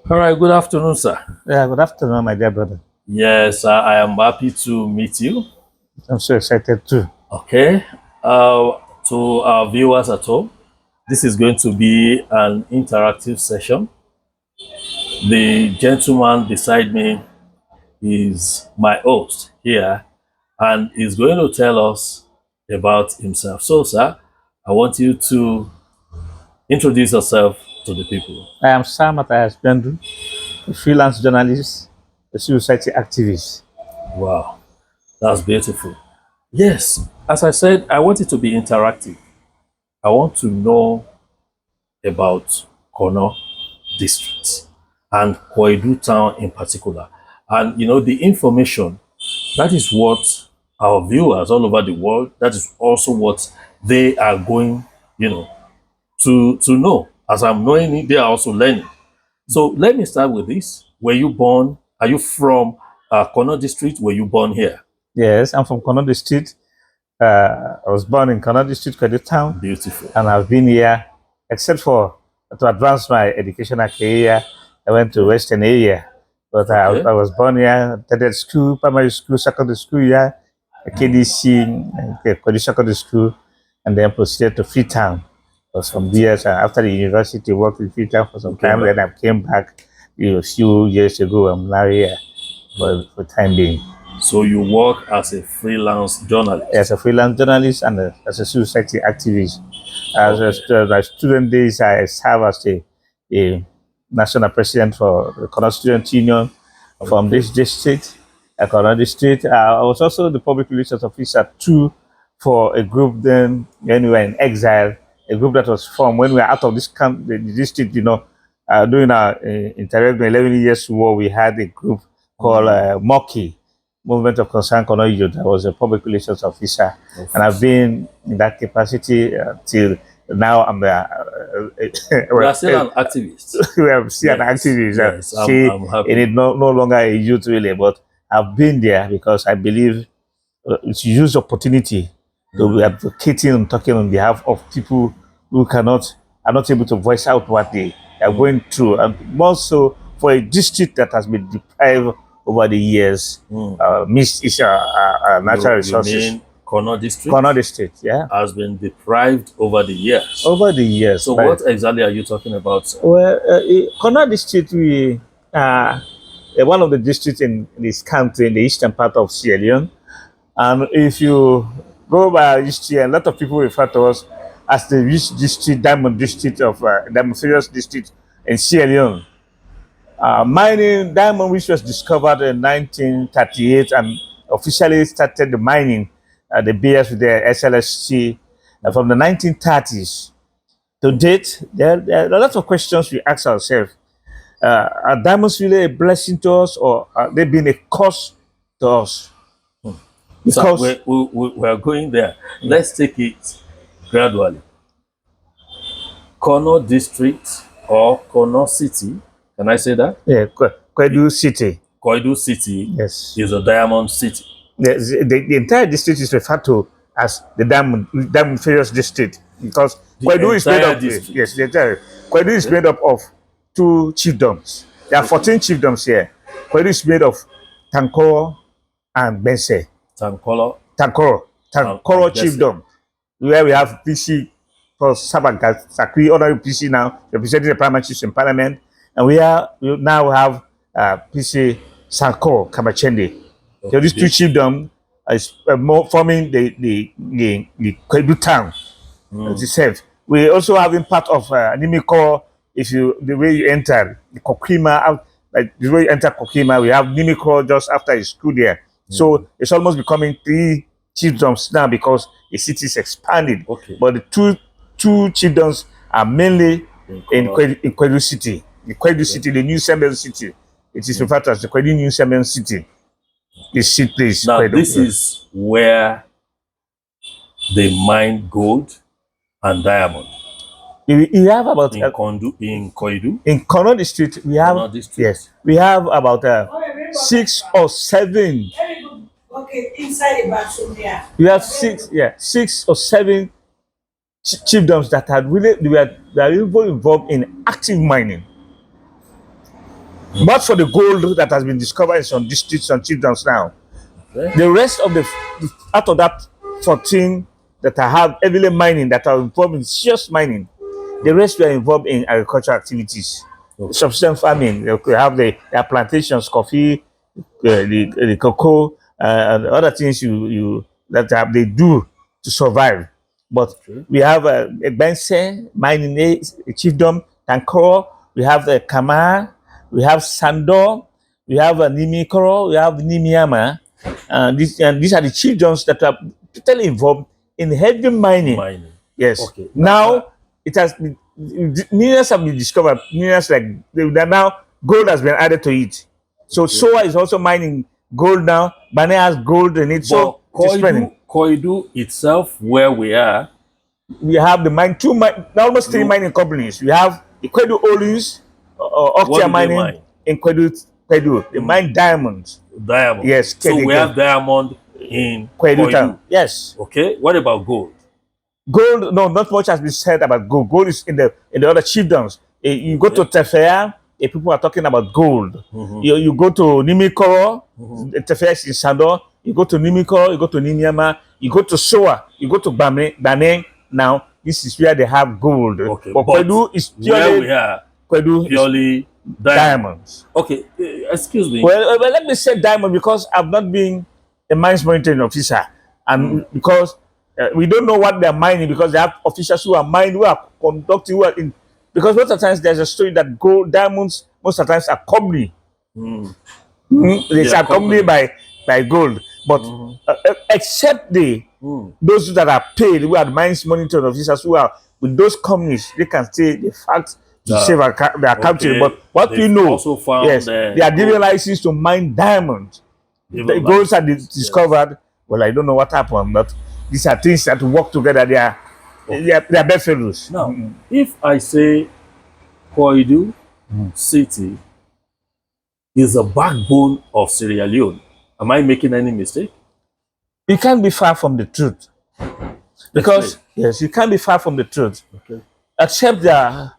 All right, good afternoon, sir. Yeah, good afternoon, my dear brother. Yes, I am happy to meet you. I'm so excited too. Okay. To our viewers at home, this is going to be an interactive session. The gentleman beside me is my host here and is going to tell us about himself. So, sir, I want you to introduce yourself to the people. I am Sam Matthias Bendu, a freelance journalist, a civil society activist. Wow, that's beautiful. Yes, as I said, I want it to be interactive. I want to know about Kono district and Koidu town in particular. And the information, that is what our viewers all over the world, that is also what they are going, you know, to know. As I'm knowing it, they are also learning. So let me start with this. Were you born? Are you from Kono district? Were you born here? Yes, I'm from Kono District. I was born in Kono District, Koidu Town, Beautiful. and I've been here, except for to advance my educational career. I went to Western area, but Okay. I was born here, attended school, primary school, secondary school here, KDC, Koidu Secondary School, and then proceeded to Freetown. Was from there. So after the university, worked in Freetown for some You came time. back. Then I came back a few years ago. I'm now here for time being. So you work as a freelance journalist. As a freelance journalist and as a civil society activist. As Okay. my student days, I serve as a national president for the Connaught Student Union from Okay. this district, Connaught District. I was also the public relations officer too for a group then when we were in exile, a group that was formed when we were out of this camp, the district, during our interregnum 11 years war, we had a group called MOKI, Movement of Concern Connaught Youth. I was a public relations officer, and I've been in that capacity till now. I'm You are still an activist. we have still an Yes. activist. Yes. See, I'm in happy. it no longer a youth really, but I've been there because I believe it's use opportunity to be advocating and talking on behalf of people who are not able to voice out what they are going through, and more so for a district that has been deprived over the years, missed its natural You resources. mean Kono district Corner district, yeah, has been deprived over the years. over the years. So what exactly are you talking about, sir? Well, Corner district, we one of the districts in this country in the eastern part of Sierra Leone. And if you go by history, a lot of people refer to us as the rich district, diamond district of diamond serious district in Sierra Leone. Mining diamond, which was discovered in 1938 and officially started the mining, the BS with the SLSC from the 1930s. To date, there are a lot of questions we ask ourselves. Are diamonds really a blessing to us, or are they being a curse to us? So Because we're going there. Let's take it gradually. Kono district or Kono city, can I say that? yeah, Koidu City, Koidu city yes, is a diamond city. the entire district is referred to as the Diamond Ferrous District because The Koidu is made entire up. district. Yes, the entire Koidu is Okay. made up of two chiefdoms. There are 14 chiefdoms here. Koidu is made of Tankoro and Bense. Tankolo Tankoro and Bessie. chiefdom, where we have PC for Sabaga Sakri, honorary PC now representing the primary chiefs in parliament, and we now have PC Sanko Kamachende. So these two chiefdoms is forming the Kwedu town itself. We also having part of Nimiko. If you the way you enter the Kokima, like the way you enter Kokima, we have Nimiko just after his school there. So it's almost becoming three chiefdoms now because the city is expanding. Okay. But the two chiefdoms are mainly in Kwedu City. The Kwedu City, the New Sembel City. It is referred to as the Kwedu New Sembel City. The seat place. Now Kwedu. this is where they mine gold and diamond. You have about in Koidu. in Connaught District, we have Kono district. yes, we have about 6 or 7. Okay, inside the bathroom there. We have 6 or 7 chiefdoms that are really they are even involved in active mining. But for the gold that has been discovered in some districts and children's now, Okay. the rest of the out of that 14 that I have heavily mining that are involved in serious mining, the rest were involved in agricultural activities, Okay. subsistence farming. We have their plantations, coffee, the cocoa, and other things you that they do to survive. But Okay. we have a Bense mining a chiefdom, Tankoro. We have the Kama. We have Sando. We have Nimikoro. We have Nimiyama. These are the chiefdoms that are totally involved in heavy mining. Mining. Yes. Okay. Now it has been minerals have been discovered. Minerals like now gold has been added to it. So Soa is also mining gold now. Bane has gold in it. So But it is spreading. Koidu itself, where we are, We have the almost three mining companies. We have the Koidu Olins, what Octia do they mining mine? in Koidu. They mine diamonds. Diamond. Yes, So we Kedike. have diamond in Koidu Koidu. town. Yes. Okay. What about gold? Gold, no, not much has been said about gold. Gold is in the other chiefdoms. You go to Tefea, people are talking about gold. You go to Nimikoro, Tefea is in Sando. You go to Nimikoro, you go to Nimiyama, you go to Soa, you go to Bane. Now, this is where they have gold. Okay. But Koidu is where we purely are, Koidu is purely diamond. diamonds. Okay. Excuse me. Well, let me say diamond because I've not been a mines monitoring officer, and because we don't know what they're mining because they have officials who are mining, who are conducting, who are in. Because most of the times there's a story that gold diamonds most of the times are company. They Yeah, are company by gold, but except those that are paid, who are the mines monitoring officers who are with those companies, they can say the fact to save their country. okay. But what we They've know, also found, yes, they are giving gold. license to mine diamonds. Even The golds are license, discovered. Well, I don't know what happened, but these are things that work together. They are bedfellows. Now, if I say Koidu City is the backbone of Sierra Leone, am I making any mistake? You can't be far from the truth. Because, yes, you can't be far from the truth. Okay. Except there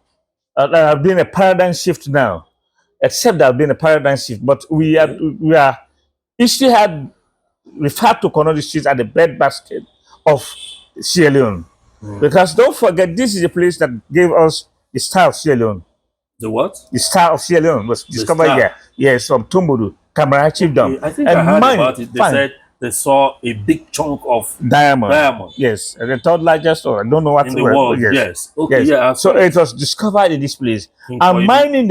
have been a paradigm shift now. Except there have been a paradigm shift. But we are history had referred to Kono District as the breadbasket of Sierra Leone. Because don't forget, this is a place that gave us the Star of Sierra Leone. The what? The Star of Sierra Leone was discovered star. here. Yes, from Tumbudu, Camara Chiefdom. I think I heard about it. They said they saw a big chunk of diamond. Yes, the third largest, or I don't know what in the world. Yes. Okay. Yes. Yeah. So it was discovered in this place. In And Koidu. mining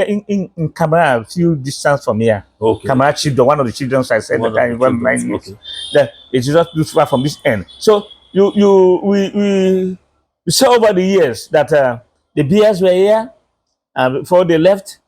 in Camara, a few distance from here. Okay. Camara Chiefdom, one of the children I said One that I of the involved children, mining. okay. That it's just too far from this end. So we saw over the years that the beers were here before they left.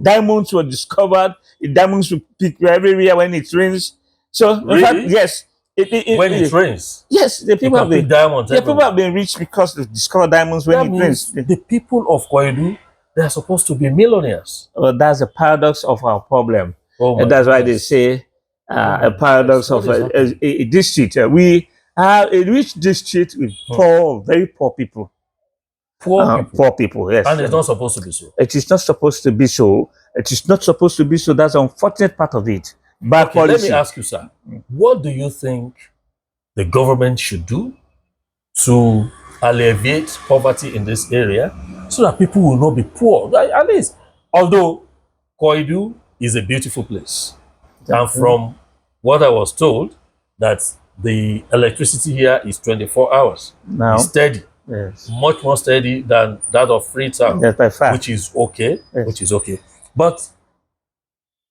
Diamonds were discovered. The diamonds will pick everywhere when it rains. So in fact, Really? yes. When it rains, Yes, the you people have can pick been diamonds. people have been rich because they discovered diamonds when That it means rains. the people of Koidu, they are supposed to be millionaires. Well, that's the paradox of our problem. Oh my And that's why they goodness. say a paradox What of is happening? a district. We have a rich district with very poor people. Poor people. Poor people, yes. And it's not supposed to be so. It is not supposed to be so. It is not supposed to be so. That's the unfortunate part of it. Bad Okay, let policy. me ask you, sir. What do you think the government should do to alleviate poverty in this area so that people will not be poor? At least, although Koidu is a beautiful place. And from what I was told, that the electricity here is 24 hours. Now, It's steady. yes. Much more steady than that of Freetown, Yes, by far. which is okay. Yes. Which is okay. But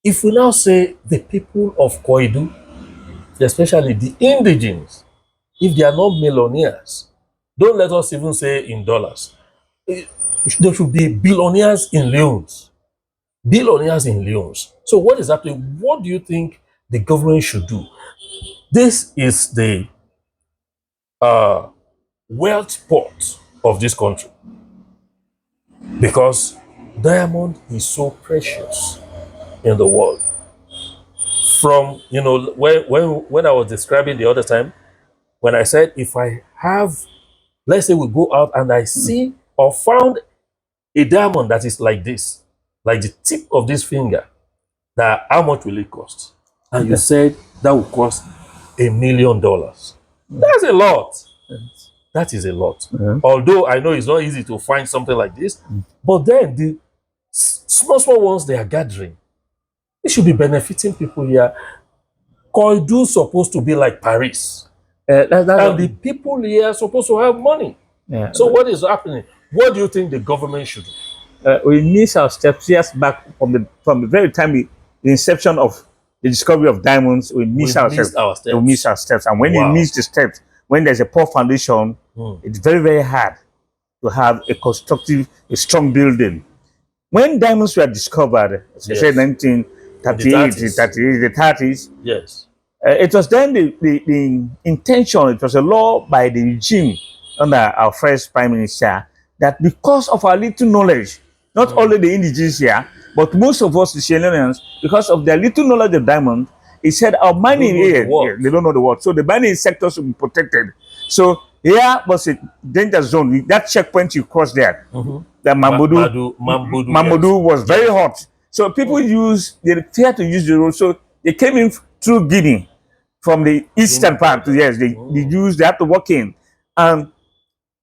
if we now say the people of Koidu, especially the indigenes, if they are not millionaires, don't let us even say in dollars. There should be billionaires in leons. Billionaires in leons. So what is happening? What do you think the government should do? This is the wealth port of this country, because diamond is so precious in the world. From when I was describing the other time, when I said if I have, let's say we go out and I see or found a diamond that is like this, like the tip of this finger, that how much will it cost? And you said that will cost $1 million. That's a lot. That is a lot. Although I know it's not easy to find something like this, but then the small ones they are gathering, it should be benefiting people here. Koidu supposed to be like Paris. And the people here are supposed to have money. Yeah. So what is happening? What do you think the government should do? We missed our steps years back from the very time the inception of the discovery of diamonds. We missed our steps. We missed our steps. And when you miss the steps, when there's a poor foundation, it's very, very hard to have a constructive, a strong building. When diamonds were discovered, as I said, 1938, the 30s, yes, it was then the intention, it was a law by the regime under our first prime minister that because of our little knowledge, not only the indigenous here, but most of us, the Sierra Leoneans, because of their little knowledge of diamond, he said our mining here, they don't know the word. So the mining sector should be protected. So here was a danger zone. That checkpoint you crossed there, the Mambudu was very hot. So people they fear to use the road. So they came in through Guinea from the eastern part. Yes, they had to walk in. And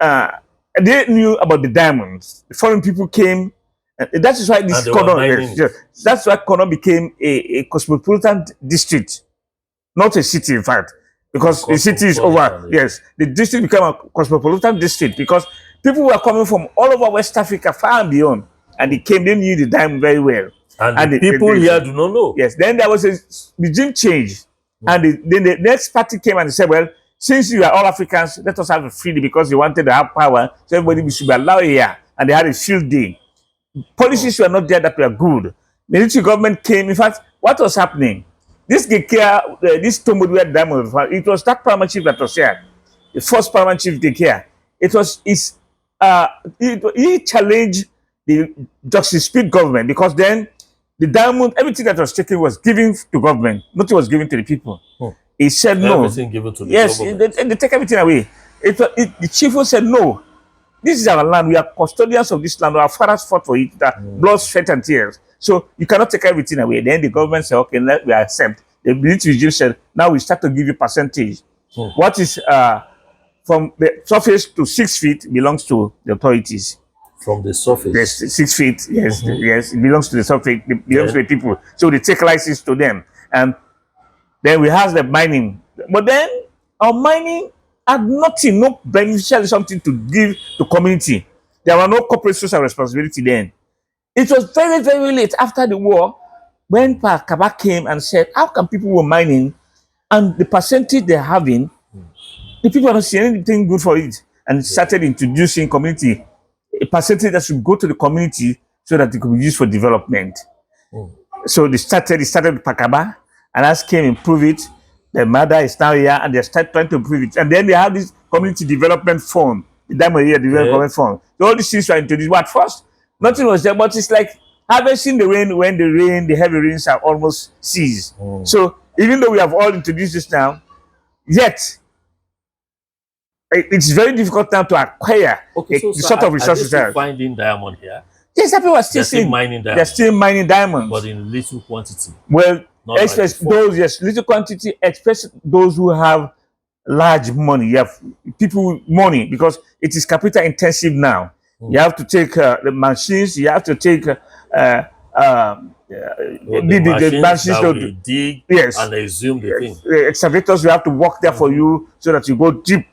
they knew about the diamonds. The foreign people came. That is why this Kono, that's why Kono became a cosmopolitan district, not a city, in fact, because the city is over. Yes, the district became a cosmopolitan district because people were coming from all over West Africa, far and beyond, and they came. They knew the diamond very well. And the people here do not know. Yes. Then there was a regime change, and then the next party came and said, "Well, since you are all Africans, let us have a freedom," because they wanted to have power. So everybody should be allowed here, and they had a field day. Policies were not there that were good. The military government came. In fact, what was happening? This Gekea, this Tomodu diamond, it was that paramount chief that was here. The first paramount chief Gekea. He challenged the Justice Speed government because then the diamond, everything that was taken was given to government, nothing was given to the people. He said no. Everything given to the government. They take everything away. The chief said no. This is our land. We are custodians of this land. Our fathers fought for it. Blood, sweat, and tears. So you cannot take everything away. Then the government said, okay, we accept. The military regime said, now we start to give you percentage. What is from the surface to 6 feet belongs to the authorities. From the surface? Yes, 6 feet. Yes, yes, it belongs to the surface. It belongs to the people. So they take license to them. And then we have the mining. But then our mining had nothing, no beneficial something to give to community. There were no corporate social responsibility then. It was very, very late after the war when Kaba came and said, how come people were mining and the percentage they're having, the people are not seeing anything good for it, and started introducing community, a percentage that should go to the community so that it could be used for development. So they started with Pakaba, and as came improve it. The mother is now here, and they start trying to improve it. And then they have this community development fund, the Diamond Year Development Fund. So all these things were introduced. But at first, nothing was there, but it's like harvesting the rain when the heavy rains are almost ceased. So even though we have all introduced this now, yet it's very difficult now to acquire the sort of resources there. Finding diamond here? Yes, people are still mining diamonds. They're still mining diamonds, but in little quantity. Well, little quantity, especially those who have large money. You have people with money because it is capital intensive now. You have to take the machines. You have to take the machines to dig. Yes, and exhume the thing. The excavators, you have to walk there for you so that you go deep.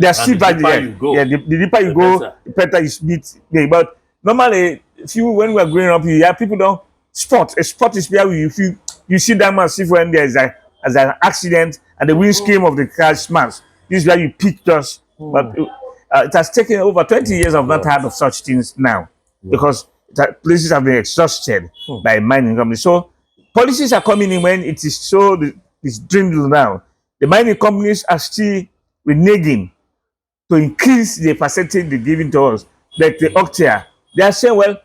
They are still bad there. Yeah, the deeper you go, the better you meet. But normally, when we are growing up, you have people don't. A spot is where you see that massive when there is an accident and the windscreen of the car smashes. This is where you pick dust. But it has taken over 20 years of not heard of such things now because places have been exhausted by mining companies. So policies are coming in when it is so it's dwindled now. The mining companies are still reneging to increase the percentage they're giving to us. Like the Octia, they are saying, well,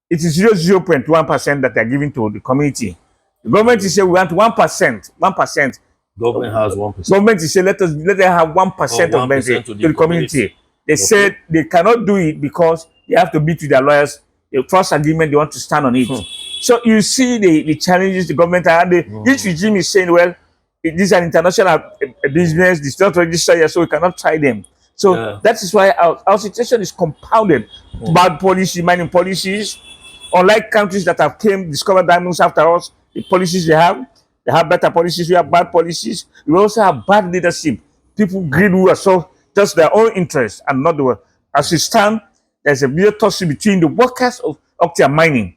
it is 0.1% that they are giving to the community. The government is saying we want 1%. 1%. Government has 1%. Government is saying let them have 1% of benefit to the community. They said they cannot do it because they have to meet with their lawyers. The first agreement they want to stand on it. So you see the challenges the government and each regime is saying, well, this is an international business, it's not registered here, so we cannot try them. So that is why our situation is compounded. Bad policy, mining policies, unlike countries that have came discovered diamonds after us, the policies they have better policies, we have bad policies. We also have bad leadership. People greed who are so just their own interests and not the world. As it stands, there's a real tussle between the workers of Octa mining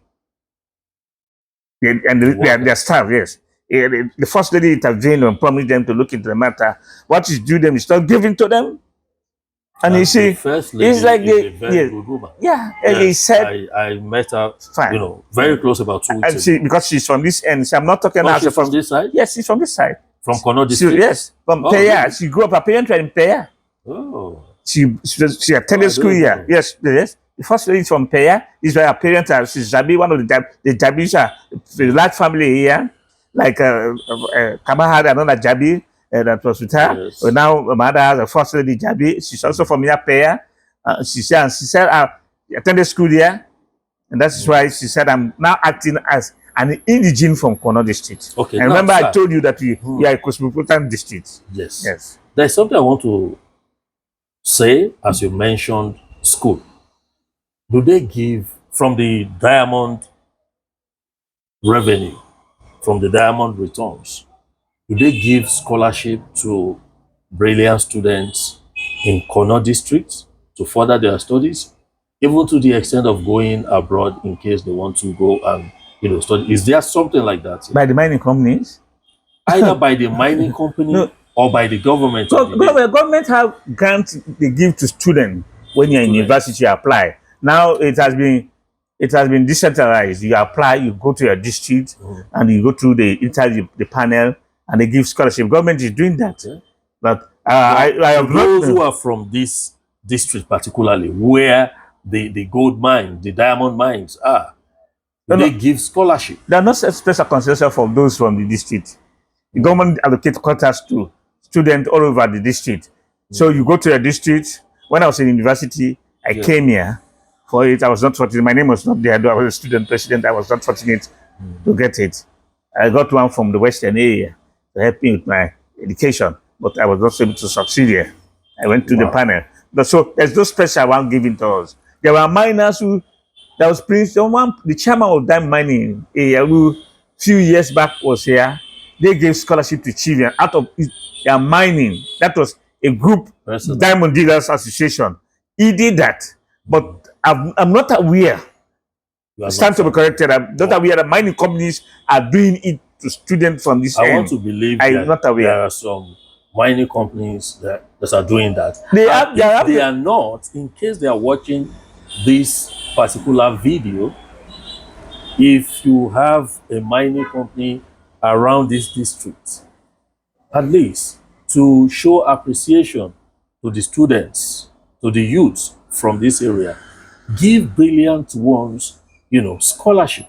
and their staff, yes. The first lady intervened and promised them to look into the matter. What is due them is not given to them. And you see, it's like he said, I met her, fine. very close about 2 weeks ago. Because she's from this end, so I'm not talking about she's from this side. Yes, she's from this side. From Kono district. Yes, from Peya. Really? She grew up. Her parents were in Peya. Oh. She attended school here. Yes. The first lady is from Peya. Is where her parents are. She's Jabi. One of the Jabis are a large family here. Like Kama had another Jabi. That was with her. Yes. But now my mother has a first lady Jabi. She's also from here, Peya. She said I attended school here, and that's why she said I'm now acting as an indigene from Kono district. Okay. And remember, I told you that we are a cosmopolitan district. Yes. There's something I want to say, as you mentioned, school. Do they give from the diamond revenue, from the diamond returns? Do they give scholarship to brilliant students in Kono district to further their studies, even to the extent of going abroad in case they want to go and study? Is there something like that? By the mining companies? Either by the mining company or by the government? Government have grants they give to students when you're in university, you apply. Now it has been decentralized. You apply, you go to your district, and you go through the panel, and they give scholarship. Government is doing that. But I have those who are from this district, particularly where the gold mine, the diamond mines are, they give scholarship. There are not special concession for those from the district. The government allocate quotas to students all over the district. So you go to your district. When I was in university, I came here for it. I was not fortunate. My name was not there. I was a student president. I was not fortunate to get it. I got one from the Western area to help me with my education, but I was not able to succeed here. I went to the panel. But so there's no special one given to us. There were miners who, there was the chairman of Diamond Mining area who few years back was here. They gave scholarship to children out of their mining. That was a group, Diamond Dealers Association. He did that, but I'm not aware. Stand to be corrected. I'm not aware that mining companies are doing it to students from this I want to believe I'm not aware. There are some mining companies that are doing that. They are not, in case they are watching this particular video, if you have a mining company around this district, at least to show appreciation to the students, to the youths from this area, give brilliant ones, scholarship.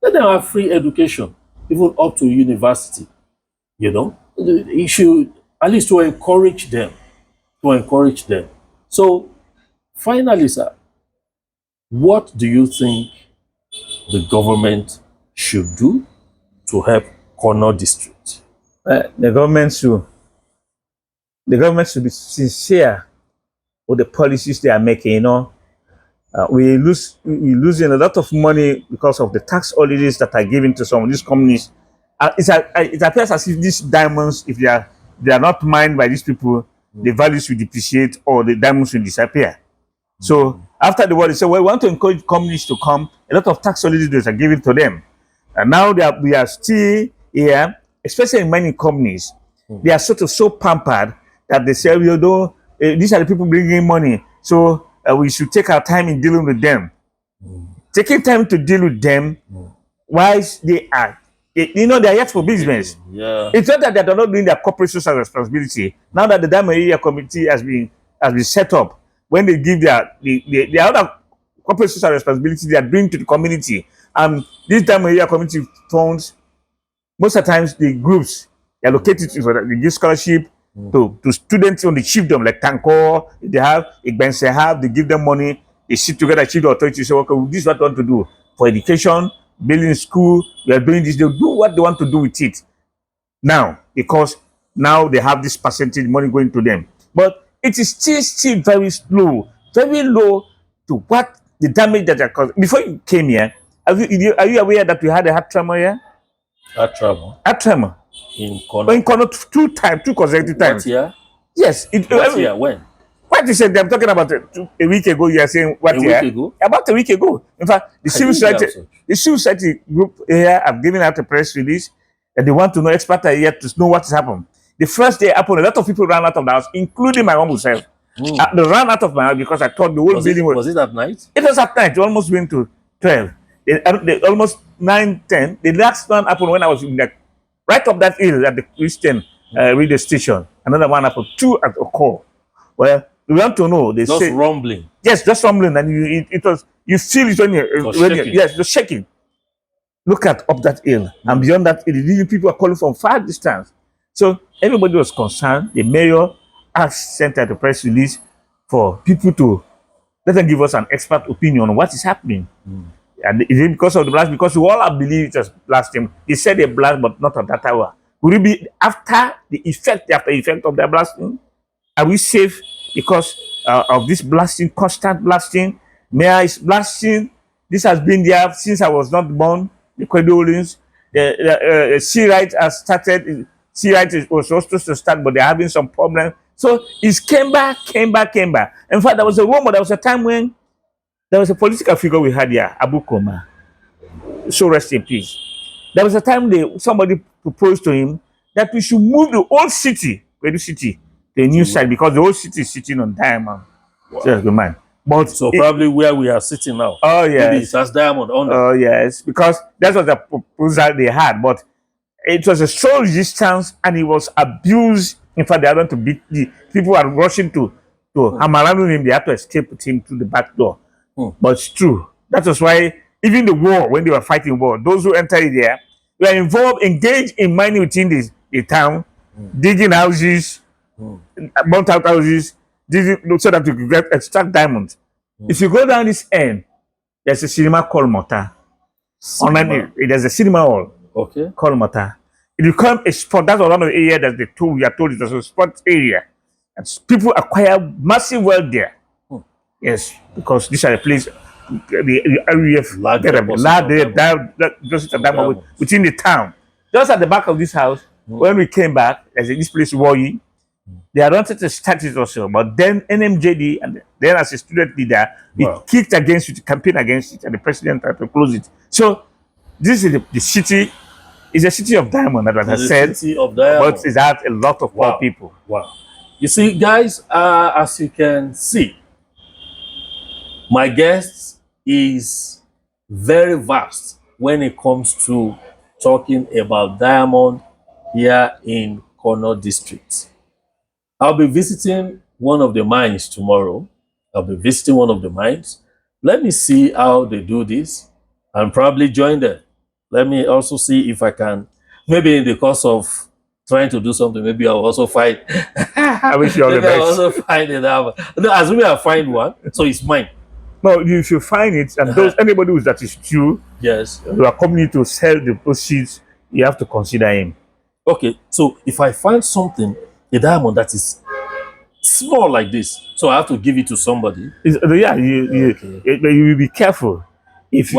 Let them have free education, even up to university. You should, at least to encourage them. So, finally, sir, what do you think the government should do to help Kono district? The government should be sincere with the policies they are making. We're losing a lot of money because of the tax holidays that are given to some of these companies. It appears as if these diamonds, if they are not mined by these people, the values will depreciate or the diamonds will disappear. So after the war, they said, well, we want to encourage companies to come. A lot of tax holidays are given to them. And now we are still here, especially in mining companies. They are so pampered that they say, these are the people bringing money. So we should take our time in dealing with them. Taking time to deal with them, whilst they are yet for business. It's not that they are not doing their corporate social responsibility. Now that the Diamond Area Committee has been set up, when they give their other corporate social responsibility they are doing to the community, this Diamond Area Committee funds, most of the times the groups they are located for they give scholarship to students on the chiefdom, like Tanko, they have Igbense have, they give them money, they sit together, chief authority say, okay, this is what we want to do for education, building school, we are doing this. They'll do what they want to do with it now because now they have this percentage money going to them. But it is still very slow, very low to what the damage that are caused. Before you came here, are you aware that we had a heart tremor here? That travel Heart tremor. in In Kono. Kono two consecutive What times. year? Yes. What year? When? What you said, I'm talking about a week ago. You are saying what A year? week ago? About a week ago. In fact, I didn't hear so. the civil society group here have given out a press release that they want to know, experts are here to know what has happened. The first day it happened, a lot of people ran out of the house, including my own self. They ran out of my house because I thought the whole building Was it at night? It was at night. It almost went to 12. They almost 9, 10. The last one happened when I was in right up that hill at the Christian radio station. Another one happened, 2 at a call. Well, we want to know. They Just say, rumbling. yes, just rumbling, and it was you feel it when Shaking. yes, the shaking. Look at up that hill, and beyond that hill, people are calling from far distance. So everybody was concerned. The mayor sent out a press release for people to let them give us an expert opinion on what is happening. And is it because of the blast? Because we all have believed it was blasting. He said a blast, but not at that hour. Would it be after the after effect of the blasting? Are we safe because of this blasting, constant blasting? Mayor is blasting. This has been there since I was not born. The Koidu, the sea right has started. Sea right was supposed to start, but they're having some problem. So it came back. In fact, there was a rumor. There was a time when there was a political figure we had here, Abu Koma. So rest in peace. There was a time somebody proposed to him that we should move the old city, Koidu city, to a new site because the old city is sitting on diamond. Wow. So that's good man. But So probably where we are sitting now. Oh yes. Maybe it has diamond under. Oh yes, because that was the proposal they had, but it was a strong resistance and it was abused. In fact, they had to beat the people are rushing to hammer around him. They had to escape with him through the back door. But it's true. That was why even the war, when they were fighting war, those who entered there were involved, engaged in mining within the town, digging houses, burnt out houses, so that you could extract diamonds. If you go down this end, there's a cinema called Mota. There's a cinema hall called Mota. It became a spot. That's one of the areas that we are told it was a sport area. And people acquire massive wealth there. Yes, because these are the place, the area within the town. Just at the back of this house, when we came back, there's this place, Woyi. They had wanted to start it also, but then NMJD, and then as a student leader, we kicked against it, campaigned against it, and the president had to close it. So, this is the city, is a city of diamond, as I said, city of diamond. But it has a lot of poor people. Wow. You see, guys, as you can see, my guest is very vast when it comes to talking about diamond here in Kono district. I'll be visiting one of the mines tomorrow. Let me see how they do this and probably join them. Let me also see if I can, maybe in the course of trying to do something, maybe I'll also find. I wish you all the best. I'll also find it out. No, assuming I find one, so it's mine. No, if you find it, and anybody that is true, yes, you are coming to sell the proceeds, you have to consider him. Okay, so if I find something, a diamond that is small like this, so I have to give it to somebody. Yeah, you will be careful if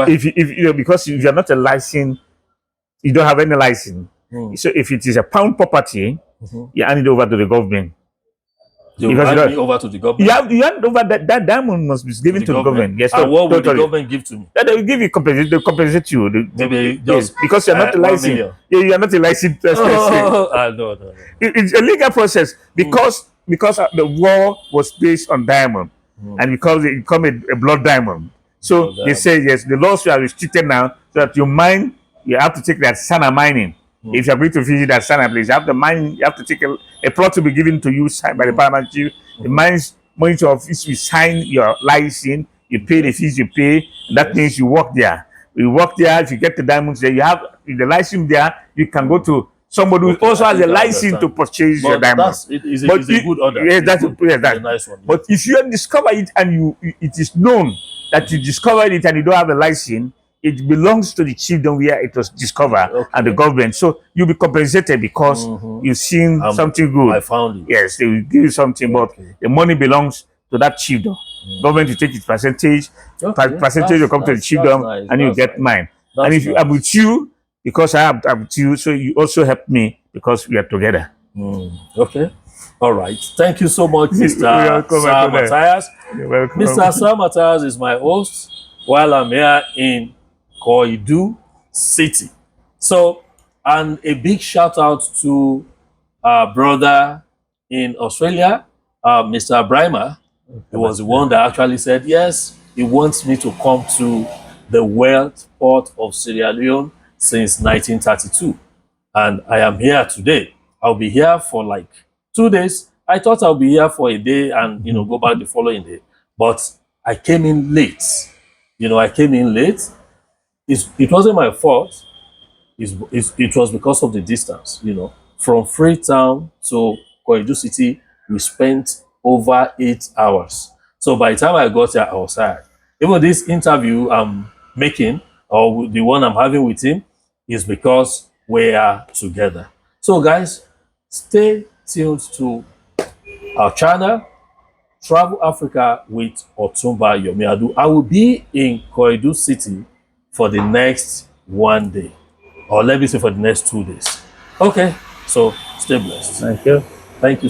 because you are not a license, you don't have any license. So if it is a pound property, you hand it over to the government. You hand me over to the government. You hand over that diamond must be given to the government. Yes, and what will the government give to me? They will give you they compensate you. Maybe just because you're not a licensed. You are not a licensed. No. It's a legal process because the war was based on diamond, and because it become a blood diamond. So they say yes, the laws are restricted now, so that you mine, you have to take that sana mining. If you're going to visit that sana place, you have to mine. You have to take a plot to be given to you signed by the paramount chief. The mines monitor office will sign your license. You pay the fees you pay. That means you work there. You work there. If you get the diamonds there, you have the license there. You can go to somebody who also has a license to purchase your diamonds. It's a good order. Yes, that's a nice one. But if you discover it and it is known that you discovered it and you don't have a license, it belongs to the chiefdom where it was discovered Okay. and the government. So you'll be compensated because you've seen something good. I found it. Yes, they will give you something, but the money belongs to that chiefdom. Government will take its percentage. Okay. Percentage will come to the chiefdom, Nice. and you That's get nice. mine. That's And if nice. I'm with you, because I'm with you, so you also help me because we are together. Okay. All right. Thank you so much, Mr. welcome, my Sir brother. Matthias. You're welcome. Mr. Sir Matthias is my host while I'm here in Koidu City. So, and a big shout out to our brother in Australia, Mr. Brimer. He was the one that actually said, yes, he wants me to come to the wealth port of Sierra Leone since 1932. And I am here today. I'll be here for like 2 days. I thought I'll be here for a day and, go back the following day. But I came in late. I came in late. It wasn't my fault. It was because of the distance, From Freetown to Koidu City, we spent over 8 hours. So by the time I got here, I was tired. Even this interview I'm making, or the one I'm having with him, is because we are together. So guys, stay tuned to our channel, Travel Africa with Otumba Yomiadu. I will be in Koidu City for the next 1 day, or let me say for the next 2 days. Okay, so stay blessed. Thank you. Thank you.